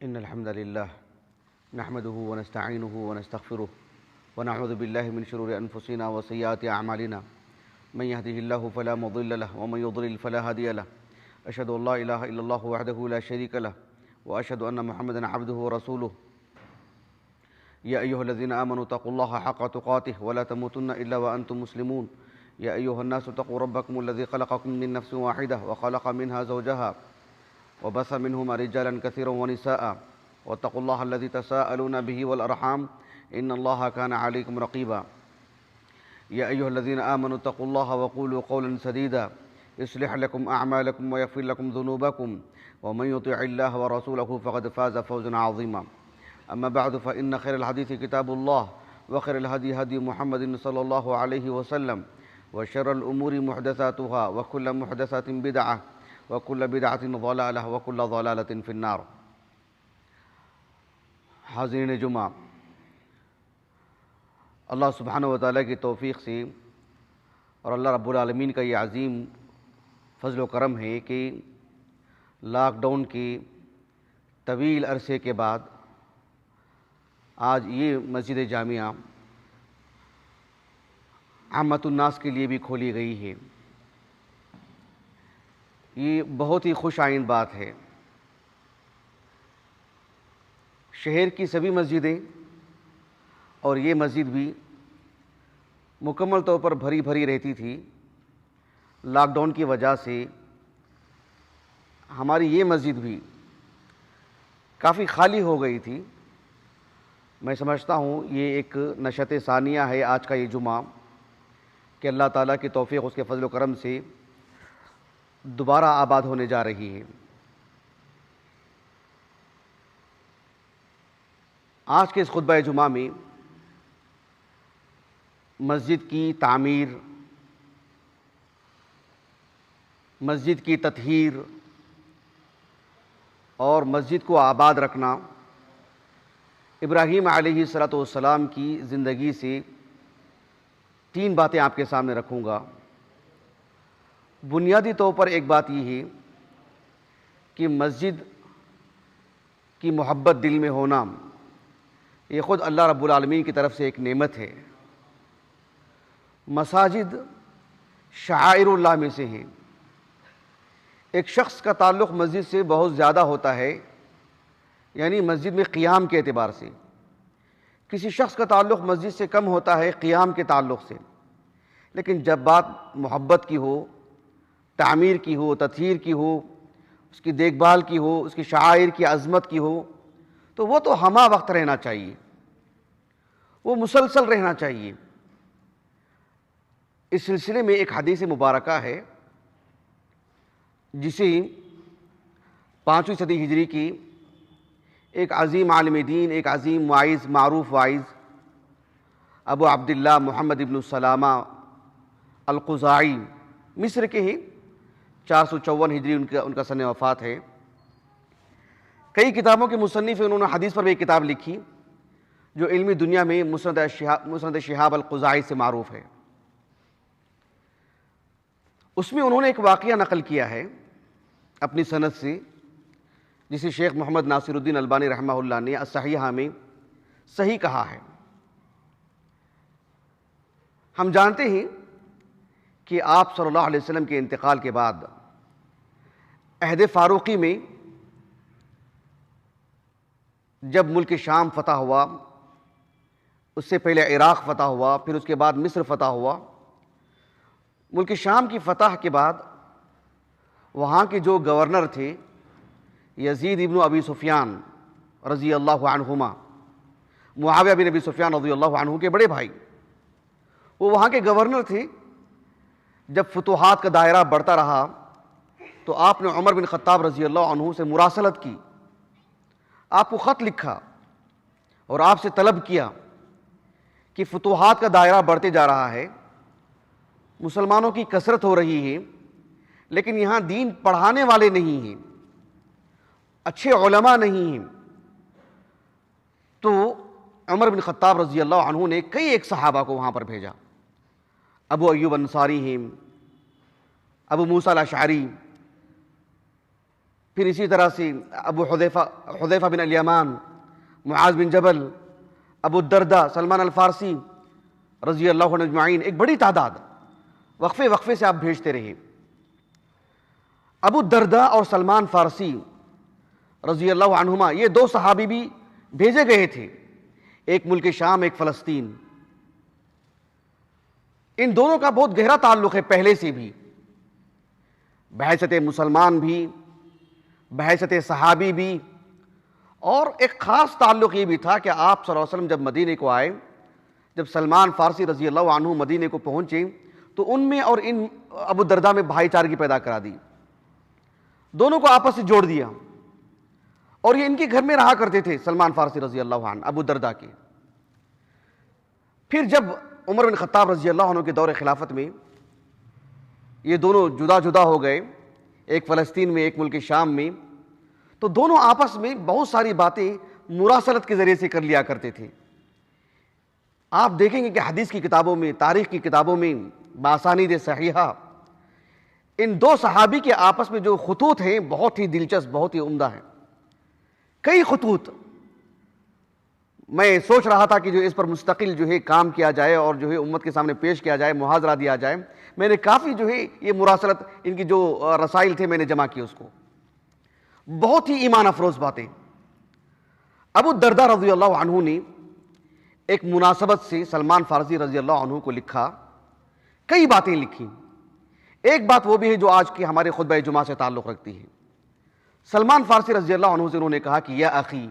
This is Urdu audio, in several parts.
إن الحمد لله نحمده ونستعينه ونستغفره ونعوذ بالله من شرور أنفسنا وسيئات أعمالنا من يهده الله فلا مضل له ومن يضلل فلا هادي له أشهد أن لا إله إلا الله وحده لا شريك له وأشهد أن محمدا عبده ورسوله يا أيها الذين آمنوا اتقوا الله حق تقاته ولا تموتن إلا وأنتم مسلمون يا أيها الناس اتقوا ربكم الذي خلقكم من نفس واحدة وخلق منها زوجها وبث منهما رجالا كثيرا ونساء واتقوا الله الذي تساءلون به والأرحام إن الله كان عليكم رقيبا يا أيها الذين آمنوا اتقوا الله وقولوا قولا سديدا يصلح لكم أعمالكم ويغفر لكم ذنوبكم ومن يطع الله ورسوله فقد فاز فوزا عظيما أما بعد فإن خير الحديث كتاب الله وخير الهدي هدي محمد صلى الله عليه وسلم وشر الأمور محدثاتها وكل محدثة بدعة وكل بدعة ضلالة وكل ضلالة في النار۔ حاضرین جمعہ، اللہ سبحانہ و تعالیٰ کی توفیق سے اور اللہ رب العالمین کا یہ عظیم فضل و کرم ہے کہ لاک ڈاؤن کے طویل عرصے کے بعد آج یہ مسجد جامعہ عامۃ الناس کے لیے بھی کھولی گئی ہے۔ یہ بہت ہی خوش آئند بات ہے۔ شہر کی سبھی مسجدیں اور یہ مسجد بھی مکمل طور پر بھری بھری رہتی تھی۔ لاک ڈاؤن کی وجہ سے ہماری یہ مسجد بھی کافی خالی ہو گئی تھی۔ میں سمجھتا ہوں یہ ایک نشاط ثانیہ ہے آج کا یہ جمعہ کہ اللہ تعالیٰ کی توفیق اس کے فضل و کرم سے دوبارہ آباد ہونے جا رہی ہے۔ آج کے اس خطبہ جمعہ میں مسجد کی تعمیر، مسجد کی تطہیر اور مسجد کو آباد رکھنا، ابراہیم علیہ السلام کی زندگی سے 3 باتیں آپ کے سامنے رکھوں گا۔ بنیادی طور پر ایک بات یہ ہے کہ مسجد کی محبت دل میں ہونا یہ خود اللہ رب العالمین کی طرف سے ایک نعمت ہے۔ مساجد شعائر اللہ میں سے ہیں۔ ایک شخص کا تعلق مسجد سے بہت زیادہ ہوتا ہے، یعنی مسجد میں قیام کے اعتبار سے۔ کسی شخص کا تعلق مسجد سے کم ہوتا ہے قیام کے تعلق سے، لیکن جب بات محبت کی ہو، تعمیر کی ہو، تطہیر کی ہو، اس کی دیکھ بھال کی ہو، اس کی شعائر کی عظمت کی ہو، تو وہ تو ہمہ وقت رہنا چاہیے، وہ مسلسل رہنا چاہیے۔ اس سلسلے میں ایک حدیث مبارکہ ہے جسے 5ویں صدی ہجری کی ایک عظیم عالم دین، ایک عظیم واعظ، معروف واعظ ابو عبداللہ محمد ابن سلامہ الخزاعی مصر کے ہیں، 454 ہجری ان کا سن وفات ہے۔ کئی کتابوں کے مصنف ہیں، انہوں نے حدیث پر بھی ایک کتاب لکھی جو علمی دنیا میں مسند شہاب الخزاعی سے معروف ہے۔ اس میں انہوں نے ایک واقعہ نقل کیا ہے اپنی سند سے، جسے شیخ محمد ناصر الدین البانی رحمہ اللہ نے الصحیحہ میں صحیح کہا ہے۔ ہم جانتے ہیں کہ آپ صلی اللہ علیہ وسلم کے انتقال کے بعد عہد فاروقی میں جب ملک شام فتح ہوا، اس سے پہلے عراق فتح ہوا، پھر اس کے بعد مصر فتح ہوا۔ ملک شام کی فتح کے بعد وہاں کے جو گورنر تھے یزید ابن ابی سفیان رضی اللہ عنہما، معاویہ بن ابی سفیان رضی اللہ عنہ کے بڑے بھائی، وہ وہاں کے گورنر تھے۔ جب فتوحات کا دائرہ بڑھتا رہا تو آپ نے عمر بن خطاب رضی اللہ عنہ سے مراسلت کی، آپ کو خط لکھا اور آپ سے طلب کیا کہ فتوحات کا دائرہ بڑھتے جا رہا ہے، مسلمانوں کی کثرت ہو رہی ہے، لیکن یہاں دین پڑھانے والے نہیں ہیں، اچھے علماء نہیں ہیں۔ تو عمر بن خطاب رضی اللہ عنہ نے کئی ایک صحابہ کو وہاں پر بھیجا، ابو ایوب انصاری ہیں، ابو موسیٰ الاشعری، پھر اسی طرح سے ابو حذیفہ بن الیمان، معاذ بن جبل، ابو الدرداء، سلمان الفارسی رضی اللہ عنہ اجمعین، ایک بڑی تعداد وقفے وقفے سے آپ بھیجتے رہے۔ ابو الدرداء اور سلمان فارسی رضی اللہ عنہما یہ دو صحابی بھی بھیجے گئے تھے، ایک ملک شام، ایک فلسطین۔ ان دونوں کا بہت گہرا تعلق ہے پہلے سے بھی، بحیثیت مسلمان بھی، بحیثیت صحابی بھی، اور ایک خاص تعلق یہ بھی تھا کہ آپ صلی اللہ علیہ وسلم جب مدینے کو آئے، جب سلمان فارسی رضی اللہ عنہ مدینے کو پہنچے تو ان میں اور ان ابو الدرداء میں بھائی چارگی پیدا کرا دی، دونوں کو آپس سے جوڑ دیا، اور یہ ان کے گھر میں رہا کرتے تھے سلمان فارسی رضی اللہ عنہ ابو الدرداء کے۔ پھر جب عمر بن خطاب رضی اللہ عنہ کے دور خلافت میں یہ دونوں جدا جدا ہو گئے، ایک فلسطین میں ایک ملک شام میں، تو دونوں آپس میں بہت ساری باتیں مراسلت کے ذریعے سے کر لیا کرتے تھے۔ آپ دیکھیں گے کہ حدیث کی کتابوں میں، تاریخ کی کتابوں میں باسانید صحیحہ ان دو صحابی کے آپس میں جو خطوط ہیں بہت ہی دلچسپ، بہت ہی عمدہ ہیں، کئی خطوط۔ میں سوچ رہا تھا کہ جو اس پر مستقل جو ہے کام کیا جائے اور جو ہے امت کے سامنے پیش کیا جائے، محاضرہ دیا جائے۔ میں نے کافی جو ہے یہ مراسلت، ان کی جو رسائل تھے میں نے جمع کی اس کو، بہت ہی ایمان افروز باتیں۔ ابو الدرداء رضی اللہ عنہ نے ایک مناسبت سے سلمان فارسی رضی اللہ عنہ کو لکھا، کئی باتیں لکھی۔ ایک بات وہ بھی ہے جو آج کی ہمارے خطبہ جمعہ سے تعلق رکھتی ہے۔ سلمان فارسی رضی اللہ عنہ سے انہوں نے کہا کہ یا اخی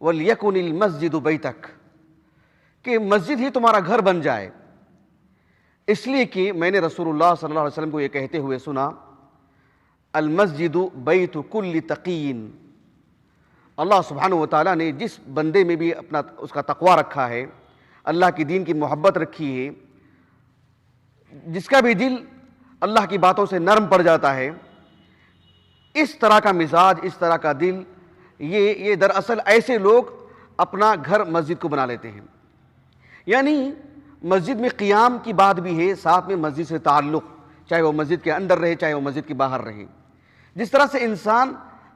وَلْيَكُنِ الْمَسْجِدُ بَيْتَكَ، کہ مسجد ہی تمہارا گھر بن جائے، اس لیے کہ میں نے رسول اللہ صلی اللہ علیہ وسلم کو یہ کہتے ہوئے سنا، المسجد بیت کل تقی، اللہ سبحانہ و تعالیٰ نے جس بندے میں بھی اپنا اس کا تقوی رکھا ہے، اللہ کی دین کی محبت رکھی ہے، جس کا بھی دل اللہ کی باتوں سے نرم پڑ جاتا ہے، اس طرح کا مزاج، اس طرح کا دل، یہ دراصل ایسے لوگ اپنا گھر مسجد کو بنا لیتے ہیں۔ یعنی مسجد میں قیام کی بات بھی ہے، ساتھ میں مسجد سے تعلق، چاہے وہ مسجد کے اندر رہے چاہے وہ مسجد کے باہر رہے۔ جس طرح سے انسان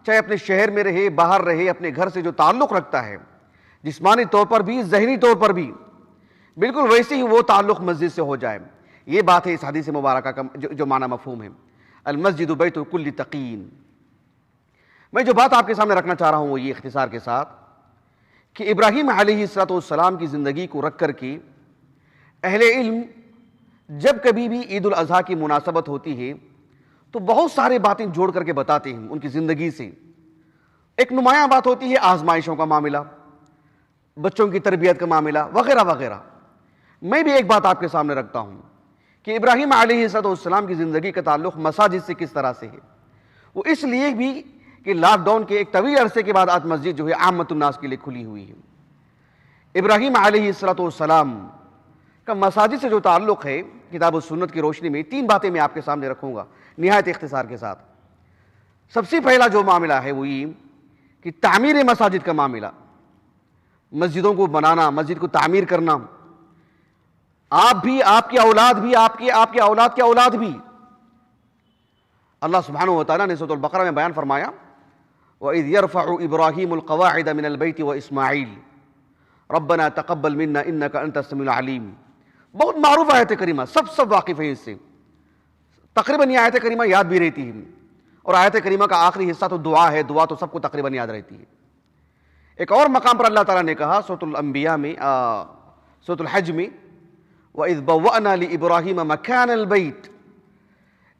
چاہے اپنے شہر میں رہے، باہر رہے، اپنے گھر سے جو تعلق رکھتا ہے جسمانی طور پر بھی، ذہنی طور پر بھی، بالکل ویسے ہی وہ تعلق مسجد سے ہو جائے۔ یہ بات ہے اس حدیث مبارکہ کا جو معنی مفہوم ہے، المسجد بیت کل تقی۔ میں جو بات آپ کے سامنے رکھنا چاہ رہا ہوں وہ یہ اختصار کے ساتھ کہ ابراہیم علیہ السلام کی زندگی کو رکھ کر کے اہل علم جب کبھی بھی عید الاضحیٰ کی مناسبت ہوتی ہے تو بہت سارے باتیں جوڑ کر کے بتاتے ہیں ان کی زندگی سے۔ ایک نمایاں بات ہوتی ہے آزمائشوں کا معاملہ، بچوں کی تربیت کا معاملہ، وغیرہ وغیرہ۔ میں بھی ایک بات آپ کے سامنے رکھتا ہوں کہ ابراہیم علیہ السلام کی زندگی کا تعلق مساجد سے کس طرح سے ہے۔ وہ اس لیے بھی کہ لاک ڈاؤن کے ایک طویل عرصے کے بعد آج مسجد جو ہے عامت الناس کے لیے کھلی ہوئی ہے۔ ابراہیم علیہ السلام کا مساجد سے جو تعلق ہے، کتاب و سنت کی روشنی میں تین باتیں میں آپ کے سامنے رکھوں گا نہایت اختصار کے ساتھ۔ سب سے پہلا جو معاملہ ہے وہ یہ کہ تعمیر مساجد کا معاملہ، مسجدوں کو بنانا، مسجد کو تعمیر کرنا، آپ بھی، آپ کی اولاد بھی، آپ کے اولاد کی اولاد بھی۔ اللہ سبحانہ و تعالیٰ نے سورۃ البقرہ میں بیان فرمایا وَإِذْ يَرْفَعُ إِبْرَاهِيمُ الْقَوَاعِدَ مِنَ الْبَيْتِ وَإِسْمَاعِيلُ رَبَّنَا تَقَبَّلْ مِنَّا إِنَّكَ أَنْتَ السَّمِيعُ الْعَلِيمُ۔ بہت معروف آیت کریمہ، سب واقف ہیں اس سے، تقریباً یہ آیت کریمہ یاد بھی رہتی ہے، اور آیت کریمہ کا آخری حصہ تو دعا ہے، دعا تو سب کو تقریباً یاد رہتی ہے۔ ایک اور مقام پر اللہ تعالیٰ نے کہا سورۃ الانبیاء میں، سورۃ الحج میں، وَإِذْ بَوَّأْنَا لِإِبْرَاهِيمَ مَكَانَ الْبَيْتِ۔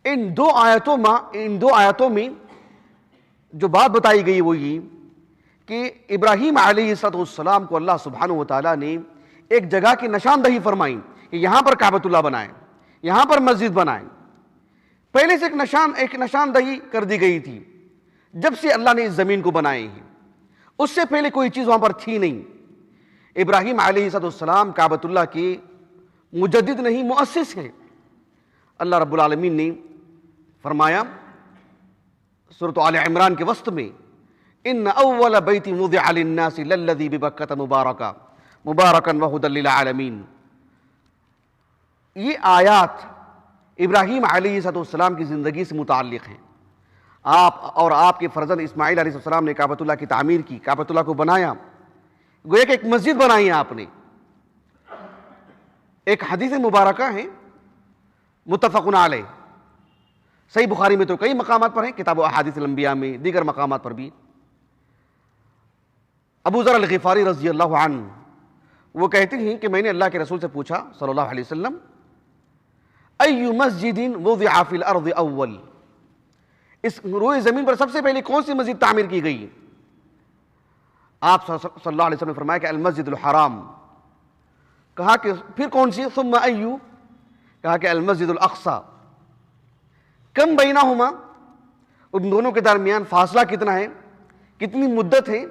ان دو آیتوں میں جو بات بتائی گئی وہ یہ کہ ابراہیم علیہ السلام کو اللہ سبحانہ و تعالیٰ نے ایک جگہ کی نشاندہی فرمائی کہ یہاں پر کعبۃ اللہ بنائیں، یہاں پر مسجد بنائیں۔ پہلے سے ایک نشاندہی کر دی گئی تھی جب سے اللہ نے اس زمین کو بنائے ہیں، اس سے پہلے کوئی چیز وہاں پر تھی نہیں۔ ابراہیم علیہ السلام کعبۃ اللہ کے مجدد نہیں، مؤسس ہیں۔ اللہ رب العالمین نے فرمایا سورۃ آل عمران کے وسط میں ان اول بیت وضع للناس للذی ببکۃ مبارکا وہدی للعالمین۔ یہ آیات ابراہیم علیہ السلام کی زندگی سے متعلق ہیں۔ آپ اور آپ کے فرزند اسماعیل علیہ السلام نے کعبۃ اللہ کی تعمیر کی، کعبۃ اللہ کو بنایا، گویا کہ ایک مسجد بنائی ہے آپ نے۔ ایک حدیث مبارکہ ہے متفق علیہ، صحیح بخاری میں تو کئی مقامات پر ہیں، کتاب احادیث الانبیاء میں، دیگر مقامات پر بھی۔ ابو ذر الغفاری رضی اللہ عنہ وہ کہتے ہیں کہ میں نے اللہ کے رسول سے پوچھا صلی اللہ علیہ وسلم، ای مسجد وضع فی الارض اول، اس روئے زمین پر سب سے پہلے کون سی مسجد تعمیر کی گئی؟ آپ صلی اللہ علیہ وسلم نے فرمایا کہ المسجد الحرام۔ کہا کہ پھر کون سی؟ ثم ایو، کہا کہ المسجد الاقصی۔ کم بینہما، ان دونوں کے درمیان فاصلہ کتنا ہے، کتنی مدت ہے،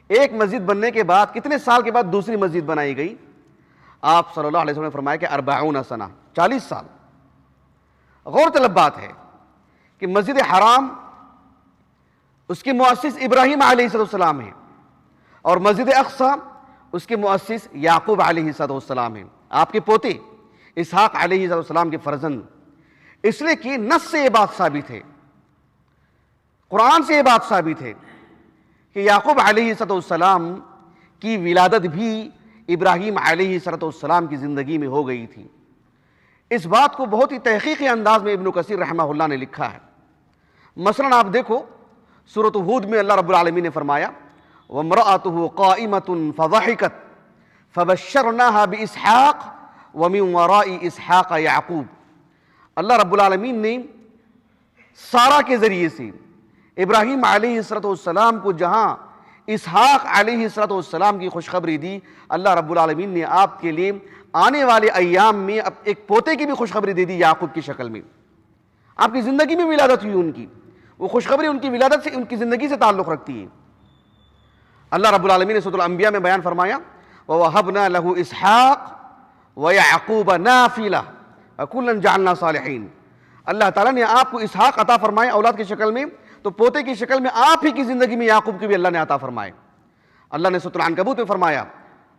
ایک مسجد بننے کے بعد کتنے سال کے بعد دوسری مسجد بنائی گئی؟ آپ صلی اللہ علیہ وسلم نے فرمایا کہ 40 سنہ، 40 سال۔ غور طلب بات ہے کہ مسجد حرام اس کے مؤسس ابراہیم علیہ السلام ہیں، اور مسجد اقصی اس کے مؤسس یعقوب علیہ السلام ہیں، آپ کے پوتے اسحاق علیہ السلام کے فرزند۔ اس لیے کہ نص سے یہ بات ثابت ہے، قرآن سے یہ بات ثابت ہے کہ یعقوب علیہ السلام کی ولادت بھی ابراہیم علیہ السلام کی زندگی میں ہو گئی تھی۔ اس بات کو بہت ہی تحقیقی انداز میں ابن کثیر رحمہ اللہ نے لکھا ہے۔ مثلا آپ دیکھو سورۃ ہود میں اللہ رب العالمین نے فرمایا وامرأته قائمة فضحكت فبشرناها بإسحاق ومن وراء اسحاق یعقوب۔ اللہ رب العالمین نے سارہ کے ذریعے سے ابراہیم علیہ السلام کو جہاں اسحاق علیہ السلام کی خوشخبری دی، اللہ رب العالمین نے آپ کے لیے آنے والے ایام میں اب ایک پوتے کی بھی خوشخبری دے دی یعقوب کی شکل میں۔ آپ کی زندگی میں ولادت ہوئی ان کی، وہ خوشخبری ان کی ولادت سے، ان کی زندگی سے تعلق رکھتی ہے۔ اللہ رب العالمین نے سورۃ الانبیاء میں بیان فرمایا وَوَهَبْنَا لَهُ إِسْحَاقَ وَيَعْقُوبَ نَافِلَةً وَكُلًّا جَعَلْنَا صَالِحِينَ۔ اللہ تعالیٰ نے آپ کو اسحاق عطا فرمائے اولاد کی شکل میں، تو پوتے کی شکل میں آپ ہی کی زندگی میں یعقوب کی بھی اللہ نے عطا فرمائے۔ اللہ نے سورۃ العنکبوت میں فرمایا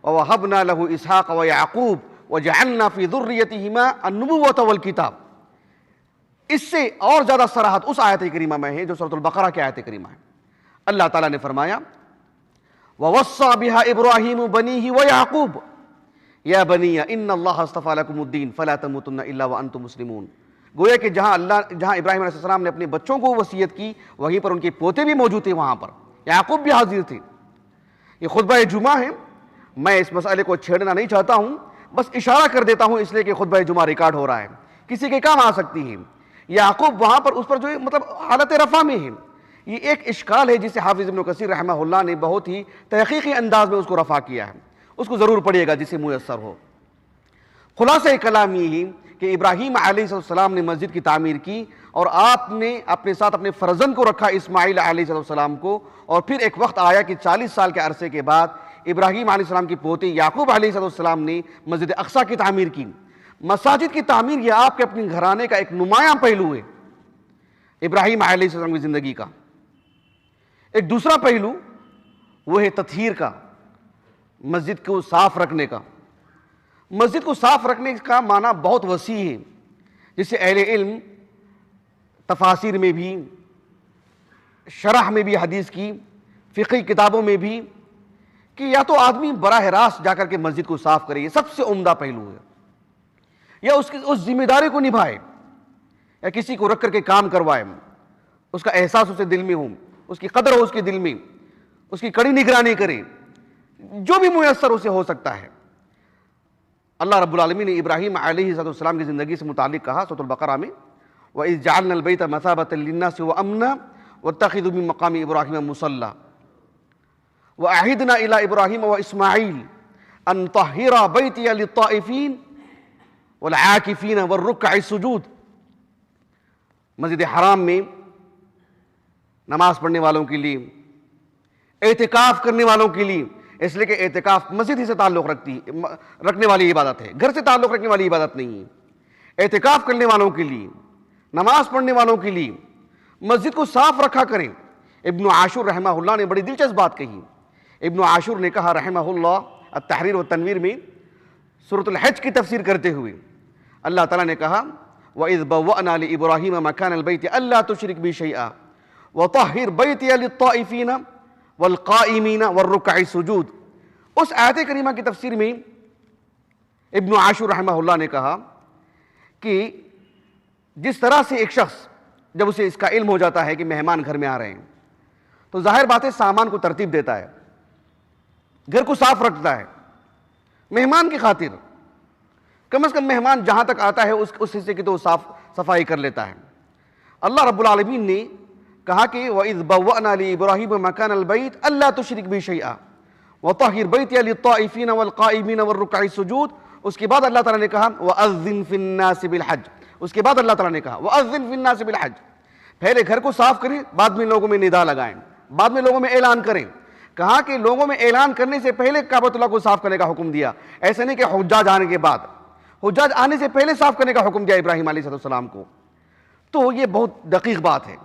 وَوَهَبْنَا لَهُ إِسْحَاقَ وَيَعْقُوبَ وَجَعَلْنَا فِي ذُرِّيَّتِهِمَا النُّبُوَّةَ وَالْكِتَابَ۔ اس سے اور زیادہ صراحت اس آیت کریمہ میں ہے جو سورۃ البقرہ کی آیت کریمہ ہے۔ اللہ تعالیٰ نے فرمایا وَوَصَّى بِهَا إِبْرَاهِيمُ بَنِيهِ وَيَعْقُوبُ يَا بَنِيَّ إِنَّ اللَّهَ اصْطَفَىٰ لَكُمُ الدِّينَ فَلَا تَمُوتُنَّ إِلَّا وَأَنْتُمْ مُسْلِمُونَ۔ گویا کہ جہاں ابراہیم علیہ السلام نے اپنے بچوں کو وصیت کی، وہیں پر ان کے پوتے بھی موجود تھے، وہاں پر یعقوب بھی حاضر تھے۔ یہ خطبہ جمعہ ہے، میں اس مسئلے کو چھیڑنا نہیں چاہتا ہوں، بس اشارہ کر دیتا ہوں اس لیے کہ خطبہ جمعہ ریکارڈ ہو رہا ہے، کسی کے کام آ سکتی ہے۔ یعقوب وہاں پر اس پر جو مطلب حالت رفع میں ہے، یہ ایک اشکال ہے جسے حافظ ابن کثیر رحمہ اللہ نے بہت ہی تحقیقی انداز میں اس کو رفع کیا ہے، اس کو ضرور پڑھیے گا جسے میسر ہو۔ خلاصہ کلام یہ ہے کہ ابراہیم علیہ السلام نے مسجد کی تعمیر کی، اور آپ نے اپنے ساتھ اپنے فرزند کو رکھا اسماعیل علیہ السلام کو، اور پھر ایک وقت آیا کہ 40 سال کے عرصے کے بعد ابراہیم علیہ السلام کے پوتے یعقوب علیہ السلام نے مسجد اقصی کی تعمیر کی۔ مساجد کی تعمیر یہ آپ کے اپنے گھرانے کا ایک نمایاں پہلو ہے ابراہیم علیہ السلام کی زندگی کا۔ ایک دوسرا پہلو وہ ہے تطہیر کا، مسجد کو صاف رکھنے کا۔ مسجد کو صاف رکھنے کا معنی بہت وسیع ہے، جسے اہل علم تفاسیر میں بھی، شرح میں بھی حدیث کی، فقہی کتابوں میں بھی، کہ یا تو آدمی براہ راست جا کر کے مسجد کو صاف کرے، یہ سب سے عمدہ پہلو ہے، یا اس ذمہ داری کو نبھائے، یا کسی کو رکھ کر کے کام کروائے، اس کا احساس اسے دل میں ہو، اس کی قدر ہو اس کے دل میں، اس کی کڑی نگرانی کرے، جو بھی میسر اسے ہو سکتا ہے۔ اللہ رب العالمین نے ابراہیم علیہ السلام کی زندگی سے متعلق کہا سورۃ البقرہ میں وَإِذْ جَعَلْنَا الْبَيْتَ مَثَابَةً لِلنَّاسِ وَأَمْنًا وَاتَّخِذُوا مِن مَّقَامِ إِبْرَاهِيمَ مُصَلًّى وَأَعِدْنَا إِلَىٰ إِبْرَاهِيمَ وَإِسْمَاعِيلَ أَن طَهِّرَا بَيْتِيَ لِلطَّائِفِينَ وَالْعَاكِفِينَ وَالرُّكَّعِ السُّجُودِ۔ مسجد حرام میں نماز پڑھنے والوں کے لیے، اعتکاف کرنے والوں کے لیے، اس لیے کہ اعتکاف مسجد ہی سے تعلق رکھنے والی عبادت ہے، گھر سے تعلق رکھنے والی عبادت نہیں ہے۔ اعتکاف کرنے والوں کے لیے، نماز پڑھنے والوں کے لیے مسجد کو صاف رکھا کریں۔ ابن عاشور رحمہ اللہ نے بڑی دلچسپ بات کہی۔ ابن عاشور نے کہا رحمہ اللہ التحریر والتنویر میں سورۃ الحج کی تفسیر کرتے ہوئے، اللہ تعالیٰ نے کہا وَإِذْ بَوَّأْنَا لِإِبْرَاهِيمَ مَكَانَ الْبَيْتِ أَلَّا تُشْرِكْ بِي شَيْئًا وَطَهِّرْ بَيْتِيَ لِلطَّائِفِينَ وَالْقَائِمِينَ وَالرُّكَّعِ السُّجُودِ۔ اس آیت کریمہ کی تفسیر میں ابن عاشور رحمہ اللہ نے کہا کہ جس طرح سے ایک شخص جب اسے اس کا علم ہو جاتا ہے کہ مہمان گھر میں آ رہے ہیں تو ظاہر بات ہے سامان کو ترتیب دیتا ہے، گھر کو صاف رکھتا ہے مہمان کی خاطر، کم از کم مہمان جہاں تک آتا ہے اس حصے کی تو صاف صفائی کر لیتا ہے۔ اللہ رب العالمین نے کہا کہ وَإِذْ بَوَّأْنَا لِإِبْرَاهِيمَ مَكَانَ الْبَيْتِ أَلَّا تُشْرِكْ بِي شَيْئًا وَطَهِّرْ بَيْتِيَ لِلطَّائِفِينَ وَالْقَائِمِينَ وَالرُّكَّعِ السُّجُودِ۔ اس کے بعد اللہ تعالیٰ نے کہا وَأَذِّنْ فِي النَّاسِ بِالْحَجِّ۔ اس کے بعد اللہ تعالیٰ نے کہا وَأَذِّنْ فِي النَّاسِ بِالْحَجِّ، پہلے گھر کو صاف کریں، بعد میں لوگوں میں ندا لگائیں، بعد میں لوگوں میں اعلان کریں۔ کہا کہ لوگوں میں اعلان کرنے سے پہلے کعبۃ اللہ کو صاف کرنے کا حکم دیا، ایسے نہیں کہ حجاج آنے کے بعد، حجاج آنے سے پہلے صاف کرنے کا حکم دیا ابراہیم علیہ السلام کو۔ تو یہ بہت دقیق بات ہے۔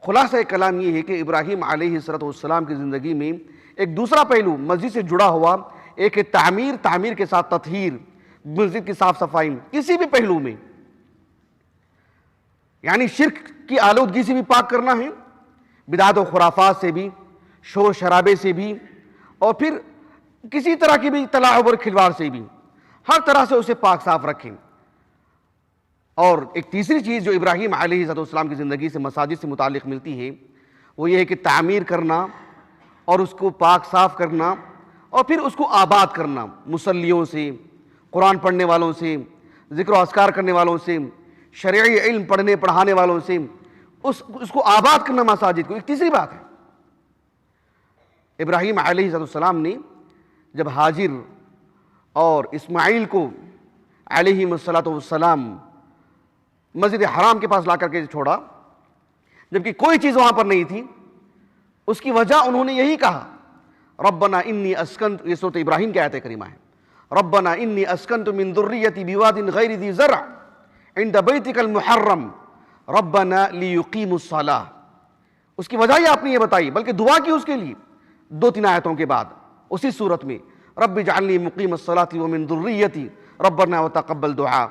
خلاصہ کلام یہ ہے کہ ابراہیم علیہ السلام کی زندگی میں ایک دوسرا پہلو مسجد سے جڑا ہوا، ایک تعمیر کے ساتھ تطہیر، مسجد کی صاف صفائی، کسی بھی پہلو میں، یعنی شرک کی آلودگی سے بھی پاک کرنا ہے، بدعت و خرافات سے بھی، شور شرابے سے بھی، اور پھر کسی طرح کی بھی تلاعب اور کھلواڑ سے بھی، ہر طرح سے اسے پاک صاف رکھیں۔ اور ایک تیسری چیز جو ابراہیم علیہ السلام کی زندگی سے مساجد سے متعلق ملتی ہے وہ یہ ہے کہ تعمیر کرنا اور اس کو پاک صاف کرنا اور پھر اس کو آباد کرنا، مصلیوں سے، قرآن پڑھنے والوں سے، ذکر و اذکار کرنے والوں سے، شرعی علم پڑھنے پڑھانے والوں سے، اس کو آباد کرنا مساجد کو۔ ایک تیسری بات ہے، ابراہیم علیہ السلام نے جب ہاجر اور اسماعیل کو علیہم السلام مسجد حرام کے پاس لا کر کے چھوڑا، جبکہ کوئی چیز وہاں پر نہیں تھی، اس کی وجہ انہوں نے یہی کہا ربنا انی اسکنت، یہ سورۃ ابراہیم کی آیت کریمہ ہے، ربنا انی اسکنت من ذریتی بواد غیر ذی زرع عند بیتک المحرم ربنا لیقیموا الصلاۃ۔ اس کی وجہ یہ آپ نے یہ بتائی، بلکہ دعا کی اس کے لیے 2-3 آیتوں کے بعد اسی صورت میں رب اجعلنی مقیم الصلاۃ ومن ذریتی ربنا وتقبل دعاء۔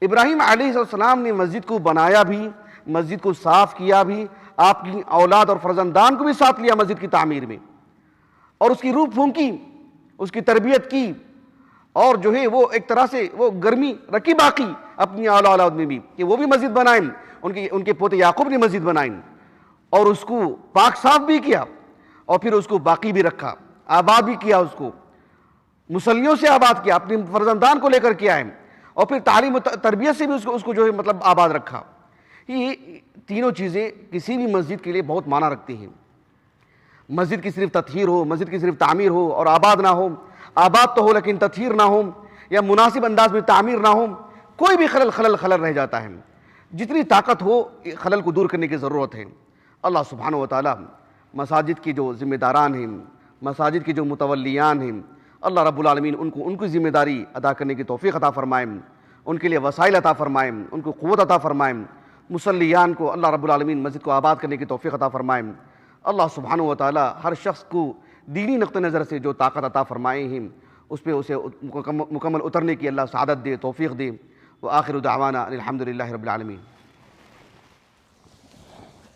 ابراہیم علیہ السلام نے مسجد کو بنایا بھی، مسجد کو صاف کیا بھی، آپ کی اولاد اور فرزندان کو بھی ساتھ لیا مسجد کی تعمیر میں، اور اس کی روح پھونکی، اس کی تربیت کی، اور جو ہے وہ ایک طرح سے وہ گرمی رکھی باقی اپنی اولاد میں بھی کہ وہ بھی مسجد بنائیں، ان کے پوتے یعقوب نے مسجد بنائیں، اور اس کو پاک صاف بھی کیا، اور پھر اس کو باقی بھی رکھا، آباد بھی کیا، اس کو مصلیوں سے آباد کیا، اپنے فرزندان کو لے کر کے آئے، اور پھر تعلیم و تربیت سے بھی اس کو جو ہے مطلب آباد رکھا۔ یہ تینوں چیزیں کسی بھی مسجد کے لیے بہت معنی رکھتی ہیں۔ مسجد کی صرف تطہیر ہو، مسجد کی صرف تعمیر ہو اور آباد نہ ہو، آباد تو ہو لیکن تطہیر نہ ہو، یا مناسب انداز میں تعمیر نہ ہو، کوئی بھی خلل رہ جاتا ہے۔ جتنی طاقت ہو خلل کو دور کرنے کی ضرورت ہے۔ اللہ سبحانہ و تعالی مساجد کی جو ذمہ داران ہیں، مساجد کی جو متولیان ہیں، اللہ رب العالمین ان کو ذمہ داری ادا کرنے کی توفیق عطا فرمائیں، ان کے لیے وسائل عطا فرمائیں، ان کو قوت عطا فرمائیں، مصلیان کو اللہ رب العالمین مسجد کو آباد کرنے کی توفیق عطا فرمائیں۔ اللہ سبحانہ و تعالی ہر شخص کو دینی نقطہ نظر سے جو طاقت عطا فرمائے ہیں اس پہ اسے مکمل اترنے کی اللہ سعادت دے، توفیق دے۔ وآخر دعوانا الحمد للہ رب العالمین۔